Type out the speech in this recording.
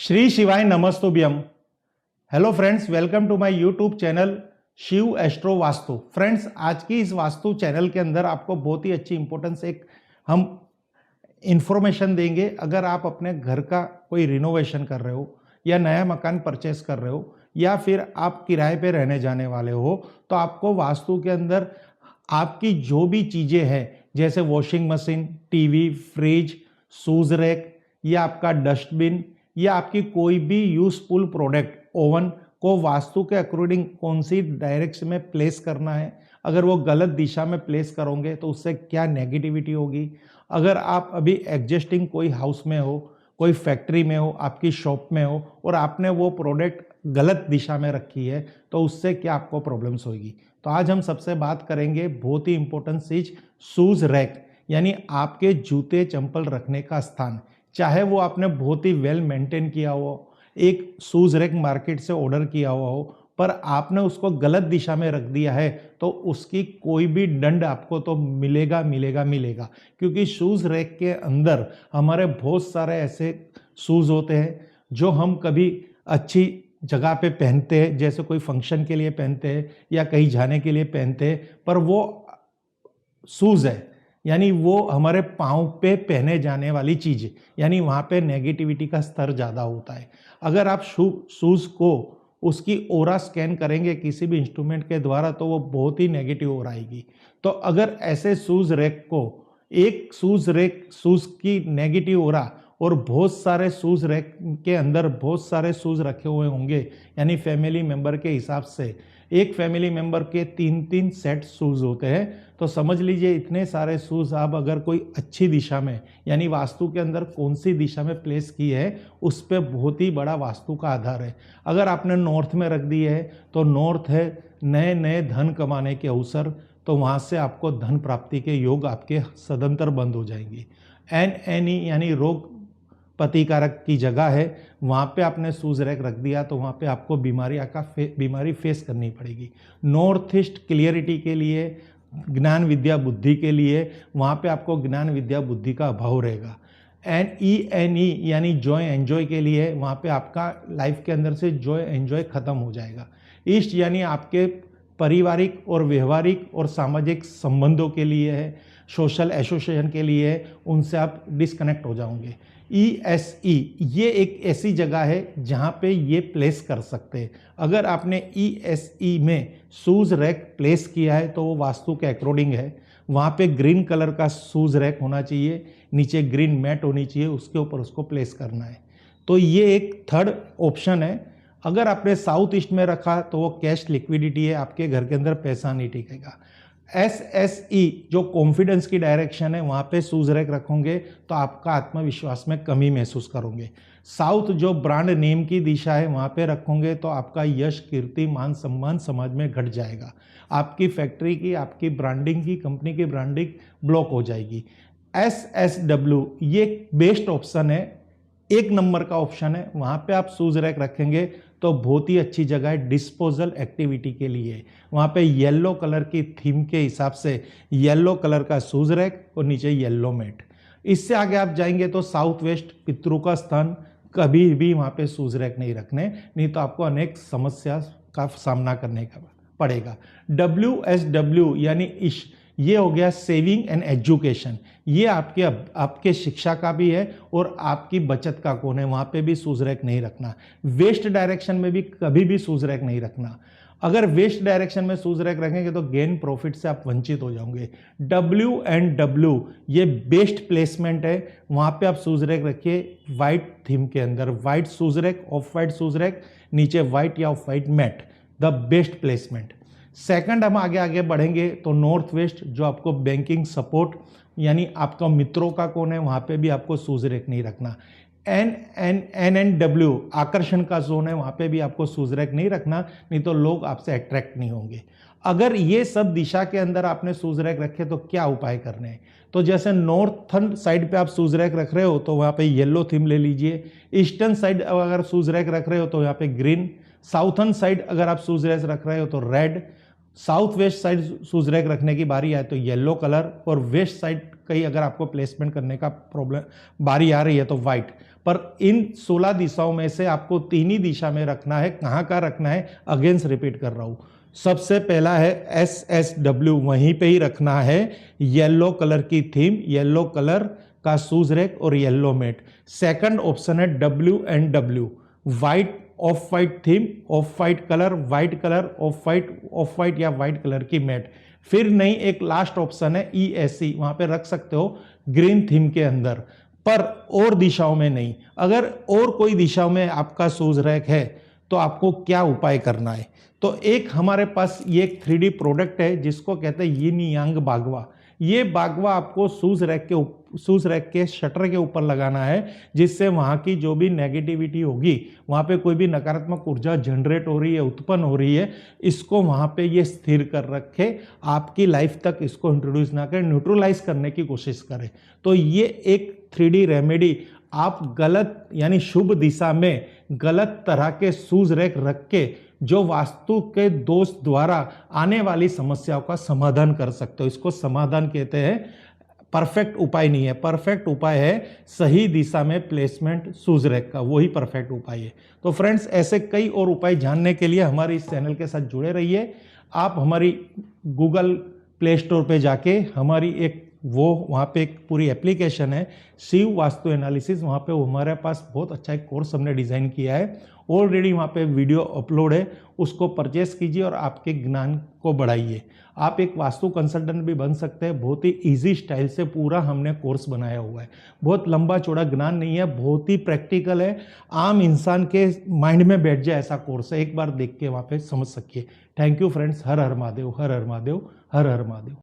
श्री शिवाय नमस्तुभ्यम। Hello friends, welcome to my YouTube channel Shiv astro Vastu. Friends, आज की इस वास्तु चैनल के अंदर आपको बहुत ही अच्छी इंपॉर्टेंस एक हम इंफॉर्मेशन देंगे। अगर आप अपने घर का कोई रिनोवेशन कर रहे हो या नया मकान परचेस कर रहे हो या फिर आप किराए पे रहने जाने वाले हो, तो आपको वास्तु के अंदर आपकी जो भी चीज़ें हैं जैसे washing machine, TV, fridge, shoes rack या आपका डस्टबिन या आपकी कोई भी यूजफुल प्रोडक्ट ओवन को वास्तु के अकॉर्डिंग कौन सी डायरेक्शन में प्लेस करना है। अगर वो गलत दिशा में प्लेस करोगे तो उससे क्या नेगेटिविटी होगी। अगर आप अभी एग्जिस्टिंग कोई हाउस में हो, कोई फैक्ट्री में हो, आपकी शॉप में हो और आपने वो प्रोडक्ट गलत दिशा में रखी है तो उससे क्या आपको प्रॉब्लम्स होगी। तो आज हम सबसे बात करेंगे बहुत ही इंपॉर्टेंट चीज, शूज रैक, यानी आपके जूते चंपल रखने का स्थान। चाहे वो आपने बहुत ही वेल मेंटेन किया हो, एक शूज रैक मार्केट से ऑर्डर किया हुआ हो, पर आपने उसको गलत दिशा में रख दिया है तो उसकी कोई भी दंड आपको तो मिलेगा मिलेगा मिलेगा। क्योंकि शूज रैक के अंदर हमारे बहुत सारे ऐसे शूज होते हैं जो हम कभी अच्छी जगह पे पहनते हैं, जैसे कोई फंक्शन के लिए पहनते हैं या कहीं जाने के लिए पहनते हैं, पर वो शूज है यानी वो हमारे पाँव पे पहने जाने वाली चीज़ है, यानी वहाँ पे नेगेटिविटी का स्तर ज़्यादा होता है। अगर आप शूज़ को उसकी ओरा स्कैन करेंगे किसी भी इंस्ट्रूमेंट के द्वारा तो वो बहुत ही नेगेटिव ओरा आएगी। तो अगर ऐसे शूज़ रैक को एक शूज़ की नेगेटिव ओरा और बहुत सारे शूज़ रैक के अंदर बहुत सारे शूज़ रखे हुए होंगे, यानी फैमिली मेंबर के हिसाब से एक फैमिली मेंबर के 3-3 सेट शूज़ होते हैं, तो समझ लीजिए इतने सारे शूज़ आप अगर कोई अच्छी दिशा में यानी वास्तु के अंदर कौन सी दिशा में प्लेस की है उस पर बहुत ही बड़ा वास्तु का आधार है। अगर आपने नॉर्थ में रख दी है तो नॉर्थ है नए नए धन कमाने के अवसर, तो वहाँ से आपको धन प्राप्ति के योग आपके सदंतर बंद हो जाएंगे। NNE यानी रोग प्रतिकारक की जगह है, वहाँ पे आपने शूज रैक रख दिया तो वहाँ पे आपको बीमारी फेस करनी पड़ेगी। नॉर्थ ईस्ट क्लियरिटी के लिए, ज्ञान विद्या बुद्धि के लिए, वहाँ पे आपको ज्ञान विद्या बुद्धि का अभाव रहेगा। NENE यानी जॉय एंजॉय के लिए, वहाँ पे आपका लाइफ के अंदर से जॉय एंजॉय खत्म हो जाएगा। ईस्ट यानी आपके पारिवारिक और व्यवहारिक और सामाजिक संबंधों के लिए है, सोशल एसोसिएशन के लिए है, उनसे आप डिस्कनेक्ट हो जाओगे। ESE ये एक ऐसी जगह है जहाँ पे ये प्लेस कर सकते हैं। अगर आपने ESE में शूज रैक प्लेस किया है तो वो वास्तु के अकॉर्डिंग है। वहाँ पे ग्रीन कलर का शूज रैक होना चाहिए, नीचे ग्रीन मैट होनी चाहिए, उसके ऊपर उसको प्लेस करना है। तो ये एक थर्ड ऑप्शन है। अगर आपने साउथ ईस्ट में रखा तो वो कैश लिक्विडिटी है, आपके घर के अंदर पैसा नहीं टिकेगा। SSE जो कॉन्फिडेंस की डायरेक्शन है, वहाँ पे शूज रैक रखोगे तो आपका आत्मविश्वास में कमी महसूस करोगे। साउथ जो ब्रांड नेम की दिशा है, वहाँ पे रखोगे तो आपका यश, कीर्ति, मान सम्मान समाज में घट जाएगा। आपकी फैक्ट्री की, आपकी ब्रांडिंग की, कंपनी की ब्रांडिंग ब्लॉक हो जाएगी। SSW ये बेस्ट ऑप्शन है, एक नंबर का ऑप्शन है, वहाँ पे आप शूज रैक रखेंगे तो बहुत ही अच्छी जगह है डिस्पोजल एक्टिविटी के लिए। वहाँ पे येलो कलर की थीम के हिसाब से येलो कलर का शूज रैक और नीचे येलो मैट। इससे आगे आप जाएंगे तो साउथ वेस्ट पितरों का स्थान, कभी भी वहाँ पे शूज रैक नहीं रखने, नहीं तो आपको अनेक समस्या का सामना करने का पड़ेगा। WSW यानी ये हो गया सेविंग एंड एजुकेशन, ये आपके शिक्षा का भी है और आपकी बचत का कोण है, वहाँ पे भी शूज रैक नहीं रखना। वेस्ट डायरेक्शन में भी कभी भी शूज रैक नहीं रखना। अगर वेस्ट डायरेक्शन में शूज रैक रखेंगे तो गेन प्रॉफिट से आप वंचित हो जाओगे। WW ये बेस्ट प्लेसमेंट है, वहाँ पे आप शूज रैक रखिए वाइट थीम के अंदर, white shoes rack, off white shoes rack, नीचे वाइट या off white mat, the best placement. Second हम आगे बढ़ेंगे तो नॉर्थ वेस्ट जो आपको बैंकिंग सपोर्ट यानी आपका मित्रों का कौन है, वहाँ पे भी आपको शूज रैक नहीं रखना। NNW आकर्षण का जोन है, वहाँ पे भी आपको शूज रैक नहीं रखना, नहीं तो लोग आपसे अट्रैक्ट नहीं होंगे। अगर ये सब दिशा के अंदर आपने शूज रैक रखे तो क्या उपाय करने हैं, तो जैसे नॉर्थन साइड पे आप शूज रैक रख रहे हो तो वहाँ पे येलो थीम ले लीजिए। ईस्टर्न साइड अगर शूज रैक रख रहे हो तो यहाँ पे ग्रीन। साउथर्न साइड अगर आप शूज रैक रख रहे हो तो red. South west side shoes rack रखने की बारी आए तो येलो कलर, और वेस्ट साइड कहीं अगर आपको प्लेसमेंट करने का प्रॉब्लम बारी आ रही है तो वाइट, पर इन 16 दिशाओं में से आपको 3 ही दिशा में रखना है। कहाँ का रखना है, अगेंस्ट रिपीट कर रहा हूँ। सबसे पहला है SSW, वहीं पे ही रखना है। येलो कलर की थीम, येलो कलर का शूज रैक और येलो मैट। सेकंड ऑप्शन है WNW, white of white theme, of white colour, white colour, of white या वाइट कलर की मैट। फिर नहीं, एक लास्ट ऑप्शन है ESE, वहां पे रख सकते हो ग्रीन थीम के अंदर, पर और दिशाओं में नहीं। अगर और कोई दिशाओं में आपका शूज रैक है तो आपको क्या उपाय करना है, तो एक हमारे पास ये एक 3D प्रोडक्ट है जिसको कहते हैं यिन यांग बागवा। ये बागवा आपको शूज रैक के शटर के ऊपर लगाना है, जिससे वहां की जो भी नेगेटिविटी होगी, वहां पे कोई भी नकारात्मक ऊर्जा जनरेट हो रही है, उत्पन्न हो रही है, इसको वहां पे ये स्थिर कर रखे, आपकी लाइफ तक इसको इंट्रोड्यूस ना करें, न्यूट्रलाइज करने की कोशिश करें। तो ये एक 3D रेमेडी आप गलत यानी शुभ दिशा में गलत तरह के शूज रैक रख के जो वास्तु के दोष द्वारा आने वाली समस्याओं का समाधान कर सकते हो। इसको समाधान कहते हैं, परफेक्ट उपाय नहीं है। परफेक्ट उपाय है सही दिशा में प्लेसमेंट शूज रैक का, वही परफेक्ट उपाय है। तो फ्रेंड्स, ऐसे कई और उपाय जानने के लिए हमारे इस चैनल के साथ जुड़े रहिए। आप हमारी गूगल प्ले स्टोर पे जाके हमारी वहाँ पे एक पूरी एप्लीकेशन है शिव वास्तु एनालिसिस, वहाँ पे हमारे पास बहुत अच्छा एक कोर्स हमने डिज़ाइन किया है। ऑलरेडी वहाँ पे वीडियो अपलोड है, उसको परचेस कीजिए और आपके ज्ञान को बढ़ाइए। आप एक वास्तु कंसल्टेंट भी बन सकते हैं। बहुत ही इजी स्टाइल से पूरा हमने कोर्स बनाया हुआ है। बहुत लंबा चौड़ा ज्ञान नहीं है, बहुत ही प्रैक्टिकल है, आम इंसान के माइंड में बैठ जाए ऐसा कोर्स है। एक बार देख के वहाँ पे समझ सकिए। Thank you friends. Her her Mahadev, her her Mahadev, her her Mahadev.